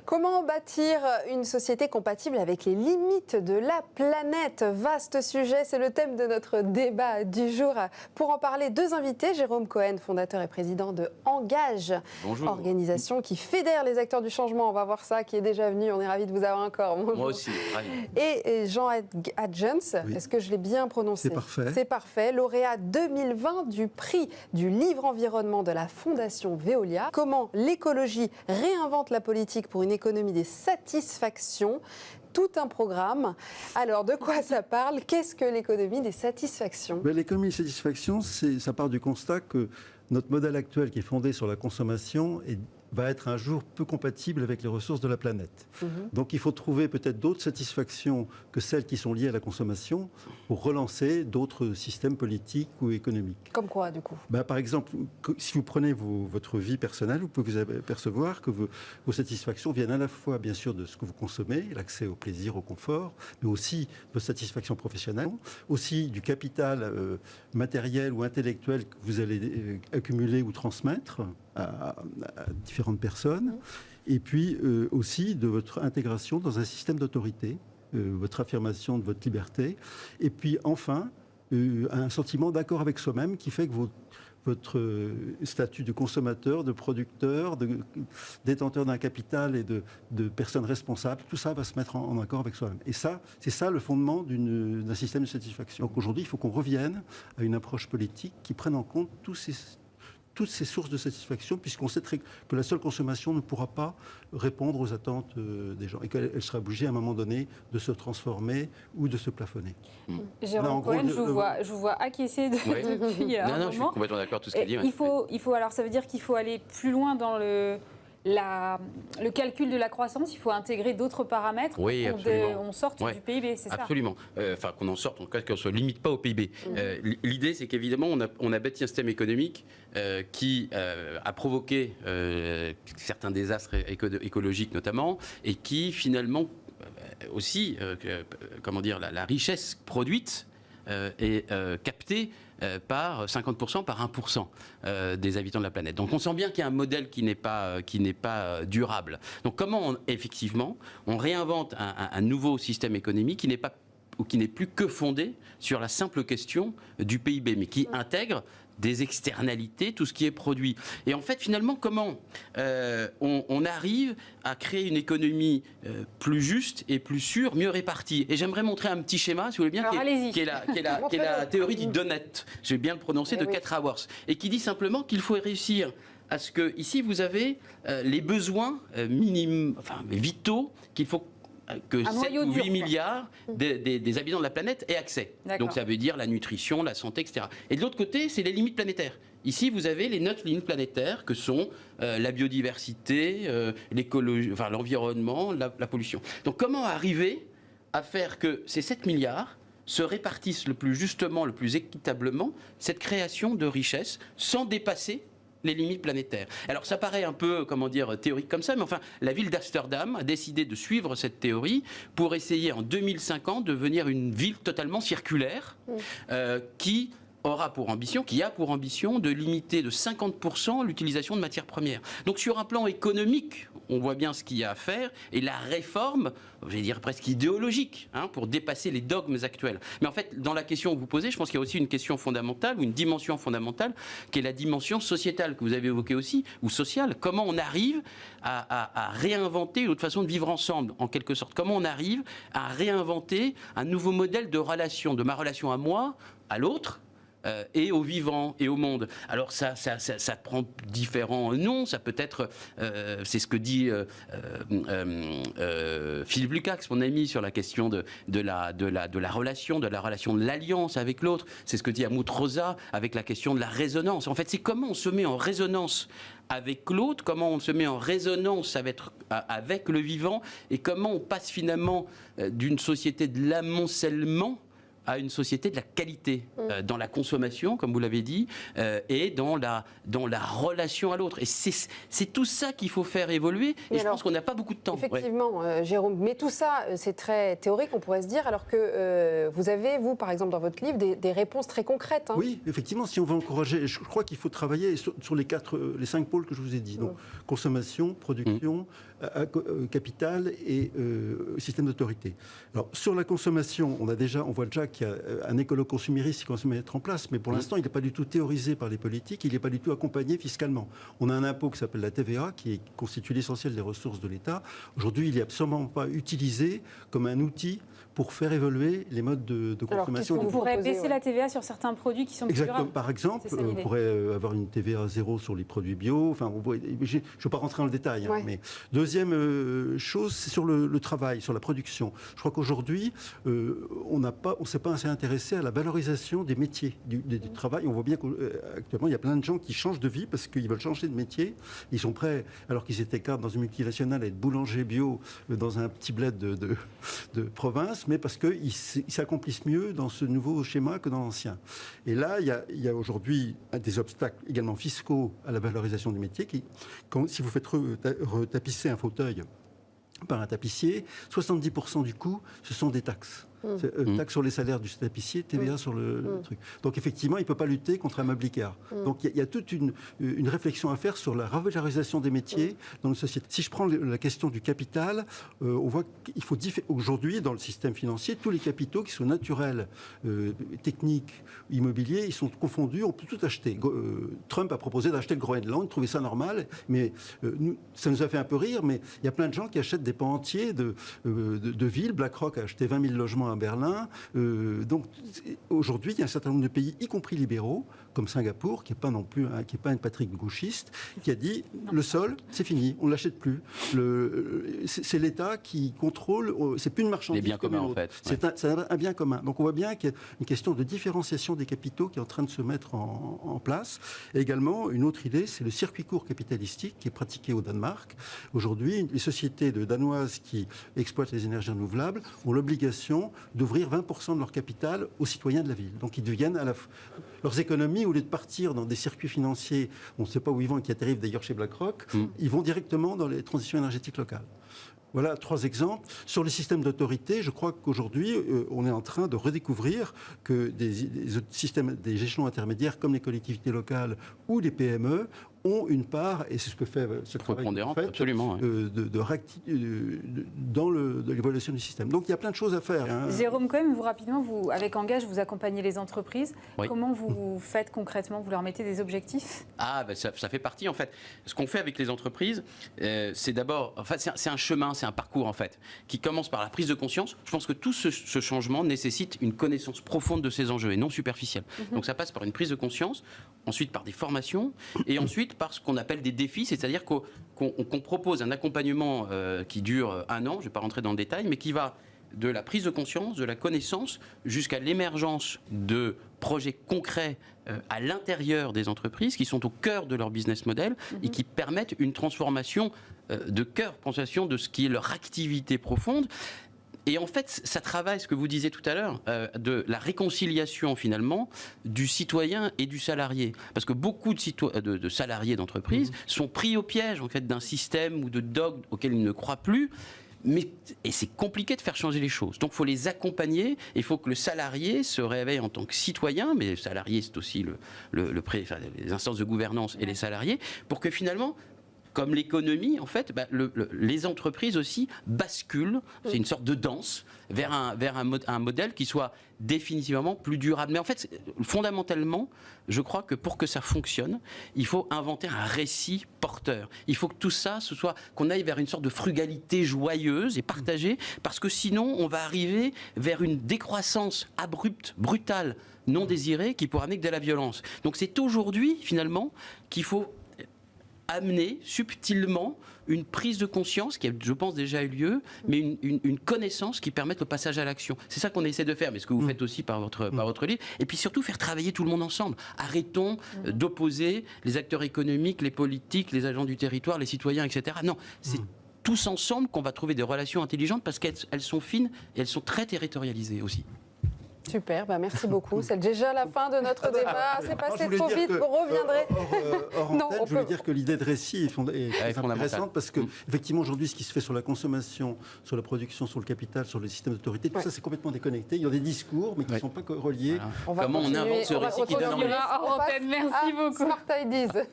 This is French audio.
Comment bâtir une société compatible avec les limites de la planète? Vaste sujet, c'est le thème de notre débat du jour. Pour en parler, deux invités. Jérôme Cohen, fondateur et président de Engage, Bonjour. Organisation qui fédère les acteurs du changement. On va voir ça, qui est déjà venu. On est ravis de vous avoir encore. Bonjour. Moi aussi, ravi. Et Jean Adjens, Oui. est-ce que je l'ai bien prononcé? C'est parfait. C'est parfait. Lauréat 2020 du prix du livre environnement de la Fondation Veolia. Comment l'écologie réinvente la politique pour une économie des satisfactions? Tout un programme. Alors, de quoi ça parle? Qu'est-ce que l'économie des satisfactions? L'économie des satisfactions, ça part du constat que notre modèle actuel, qui est fondé sur la consommation, va être un jour peu compatible avec les ressources de la planète. Donc il faut trouver peut-être d'autres satisfactions que celles qui sont liées à la consommation pour relancer d'autres systèmes politiques ou économiques. Comme quoi, du coup? Par exemple, si vous prenez votre vie personnelle, vous pouvez vous apercevoir que vos satisfactions viennent à la fois, bien sûr, de ce que vous consommez, l'accès au plaisir, au confort, mais aussi de vos satisfactions professionnelles, aussi du capital matériel ou intellectuel que vous allez accumuler ou transmettre à différentes personnes, et puis aussi de votre intégration dans un système d'autorité, votre affirmation de votre liberté, et puis enfin un sentiment d'accord avec soi-même qui fait que votre statut de consommateur, de producteur, de détenteur d'un capital et de personne responsable, tout ça va se mettre en accord avec soi-même. Et ça, c'est ça le fondement d'un système de satisfaction. Donc aujourd'hui, il faut qu'on revienne à une approche politique qui prenne en compte toutes ces sources de satisfaction, puisqu'on sait que la seule consommation ne pourra pas répondre aux attentes des gens et qu'elle sera obligée à un moment donné de se transformer ou de se plafonner. Jérôme Cohen, je vous vois acquiescer depuis un moment. Non, je suis complètement d'accord avec tout ce qu'il dit. Alors ça veut dire qu'il faut aller plus loin dans le calcul de la croissance, il faut intégrer d'autres paramètres pour qu'on sorte du PIB, c'est ça? Absolument. Enfin, qu'on en sorte, en tout cas, qu'on ne se limite pas au PIB. L'idée, c'est qu'évidemment, on a bâti un système économique qui a provoqué certains désastres écologiques, notamment, et qui, finalement, aussi, la richesse produite est captée par 50%, par 1% des habitants de la planète. Donc on sent bien qu'il y a un modèle qui n'est pas durable. Donc comment, effectivement, on réinvente un nouveau système économique qui n'est plus que fondé sur la simple question du PIB, mais qui intègre des externalités, tout ce qui est produit. Et en fait, finalement, comment on arrive à créer une économie plus juste et plus sûre, mieux répartie. Et j'aimerais montrer un petit schéma, si vous voulez bien, qui est la théorie du donut, je vais bien le prononcer, de Keith Raworth, et qui dit simplement qu'il faut réussir à ce que, ici, vous avez les besoins minimes, vitaux, qu'il faut que 7 ou 8 milliards des habitants de la planète aient accès. Donc ça veut dire la nutrition, la santé, etc. Et de l'autre côté, c'est les limites planétaires. Ici, vous avez les 9 limites planétaires que sont la biodiversité, l'écologie, l'environnement, la pollution. Donc comment arriver à faire que ces 7 milliards se répartissent le plus justement, le plus équitablement, cette création de richesse, sans dépasser les limites planétaires. Alors ça paraît un peu, théorique comme ça, mais enfin, la ville d'Amsterdam a décidé de suivre cette théorie pour essayer en 2050 de devenir une ville totalement circulaire qui a pour ambition de limiter de 50% l'utilisation de matières premières. Donc sur un plan économique, on voit bien ce qu'il y a à faire, et la réforme, je vais dire presque idéologique, pour dépasser les dogmes actuels. Mais en fait, dans la question que vous posez, je pense qu'il y a aussi une question fondamentale, ou une dimension fondamentale, qui est la dimension sociétale, que vous avez évoquée aussi, ou sociale. Comment on arrive à réinventer une autre façon de vivre ensemble, en quelque sorte. Comment on arrive à réinventer un nouveau modèle de relation, de ma relation à moi, à l'autre, et au vivant et au monde. Alors ça prend différents noms. Ça peut être, c'est ce que dit Philippe Lukács, mon ami, sur la question de la relation, de l'alliance avec l'autre. C'est ce que dit Helmut Rosa avec la question de la résonance. En fait, c'est comment on se met en résonance avec l'autre, comment on se met en résonance avec le vivant, et comment on passe finalement d'une société de l'amoncellement à une société de la qualité dans la consommation, comme vous l'avez dit, et dans la relation à l'autre. Et c'est tout ça qu'il faut faire évoluer. Et je pense qu'on n'a pas beaucoup de temps. Effectivement, Jérôme. Mais tout ça, c'est très théorique, on pourrait se dire, alors que vous avez, vous, par exemple, dans votre livre, des réponses très concrètes. Oui, effectivement, si on veut encourager, je crois qu'il faut travailler sur les 5 pôles que je vous ai dit. Donc, consommation, production, capital et système d'autorité. Alors, sur la consommation, on voit déjà qu'il y a un écolo-consumériste qui commence à mettre en place, mais pour l'instant, il n'est pas du tout théorisé par les politiques, il n'est pas du tout accompagné fiscalement. On a un impôt qui s'appelle la TVA, qui constitue l'essentiel des ressources de l'État. Aujourd'hui, il n'est absolument pas utilisé comme un outil pour faire évoluer les modes de consommation. Alors, on pourrait baisser la TVA sur certains produits qui sont plus durables. Par exemple, on pourrait avoir une TVA 0 sur les produits bio. Enfin, je ne veux pas rentrer dans le détail. Ouais. Mais deuxième chose, c'est sur le travail, sur la production. Je crois qu'aujourd'hui, on ne s'est pas assez intéressé à la valorisation des métiers du travail. On voit bien qu'actuellement, il y a plein de gens qui changent de vie parce qu'ils veulent changer de métier. Ils sont prêts, alors qu'ils étaient cadres dans une multinationale, à être boulanger bio dans un petit bled de province, mais parce qu'ils s'accomplissent mieux dans ce nouveau schéma que dans l'ancien. Et là, il y a aujourd'hui des obstacles également fiscaux à la valorisation du métier. Si vous faites retapisser un fauteuil par un tapissier, 70% du coût, ce sont des taxes. Taxe sur les salaires du tapissier, TVA sur le truc. Donc effectivement, il ne peut pas lutter contre un meuble-Ikea. Donc il y a toute une réflexion à faire sur la revalorisation des métiers dans une société. Si je prends la question du capital, on voit qu'il faut aujourd'hui, dans le système financier, tous les capitaux qui sont naturels, techniques, immobiliers, ils sont confondus, on peut tout acheter. Trump a proposé d'acheter le Groenland, il trouvait ça normal, mais ça nous a fait un peu rire, mais il y a plein de gens qui achètent des pans entiers de villes. BlackRock a acheté 20 000 logements à Berlin. Donc aujourd'hui, il y a un certain nombre de pays, y compris libéraux, comme Singapour, qui n'est pas non plus, qui n'est pas une patrie gauchiste, qui a dit le sol, c'est fini, on ne l'achète plus. C'est l'État qui contrôle, c'est plus une marchandise. Les biens communs, en fait. C'est un bien commun. Donc on voit bien qu'il y a une question de différenciation des capitaux qui est en train de se mettre en place. Et également, une autre idée, c'est le circuit court capitalistique qui est pratiqué au Danemark. Aujourd'hui, les sociétés danoises qui exploitent les énergies renouvelables ont l'obligation d'ouvrir 20% de leur capital aux citoyens de la ville. Donc ils deviennent leurs économies, au lieu de partir dans des circuits financiers, on ne sait pas où ils vont et qui atterrivent d'ailleurs chez BlackRock, ils vont directement dans les transitions énergétiques locales. Voilà 3 exemples. Sur les systèmes d'autorité, je crois qu'aujourd'hui, on est en train de redécouvrir que des échelons intermédiaires comme les collectivités locales ou les PME ont une part, et c'est ce que fait ce travail absolument, dans l'évaluation du système. Donc il y a plein de choses à faire. Jérôme, quand même, vous, avec Engage, vous accompagnez les entreprises. Oui. Comment vous faites concrètement? Vous leur mettez des objectifs? Ça fait partie, en fait. Ce qu'on fait avec les entreprises, c'est d'abord... En fait, c'est un chemin, c'est un parcours, en fait, qui commence par la prise de conscience. Je pense que tout ce changement nécessite une connaissance profonde de ces enjeux et non superficielle. Donc ça passe par une prise de conscience, ensuite par des formations, et ensuite par ce qu'on appelle des défis, c'est-à-dire qu'on propose un accompagnement qui dure 1 an, je ne vais pas rentrer dans le détail, mais qui va de la prise de conscience, de la connaissance, jusqu'à l'émergence de projets concrets à l'intérieur des entreprises qui sont au cœur de leur business model et qui permettent une transformation de cœur, transformation de ce qui est leur activité profonde. Et en fait, ça travaille, ce que vous disiez tout à l'heure, de la réconciliation finalement du citoyen et du salarié. Parce que beaucoup de salariés d'entreprise sont pris au piège en fait, d'un système ou de dogme auquel ils ne croient plus. Et c'est compliqué de faire changer les choses. Donc il faut les accompagner, il faut que le salarié se réveille en tant que citoyen, mais le salarié c'est aussi les instances de gouvernance et les salariés, pour que finalement... Comme l'économie, en fait, les entreprises aussi basculent, c'est une sorte de danse, vers un modèle qui soit définitivement plus durable. Mais en fait, fondamentalement, je crois que pour que ça fonctionne, il faut inventer un récit porteur. Il faut que tout ça, qu'on aille vers une sorte de frugalité joyeuse et partagée, parce que sinon, on va arriver vers une décroissance abrupte, brutale, non désirée, qui pourra amener que de la violence. Donc c'est aujourd'hui, finalement, qu'il faut amener subtilement une prise de conscience qui a, je pense, déjà eu lieu, mais une connaissance qui permette le passage à l'action. C'est ça qu'on essaie de faire, mais ce que vous faites aussi par votre livre. Et puis surtout faire travailler tout le monde ensemble. Arrêtons d'opposer les acteurs économiques, les politiques, les agents du territoire, les citoyens, etc. Non, c'est tous ensemble qu'on va trouver des relations intelligentes parce qu'elles sont fines et elles sont très territorialisées aussi. Super, merci beaucoup. C'est déjà la fin de notre débat. C'est passé trop vite, vous reviendrez. Je voulais dire que l'idée de récit est intéressante parce que, effectivement, aujourd'hui, ce qui se fait sur la consommation, sur la production, sur le capital, sur le système d'autorité, tout ça, c'est complètement déconnecté. Il y a des discours, mais qui ne sont pas reliés. Comment on invente ce récit qui donne envie. Merci beaucoup. Smart Ideas.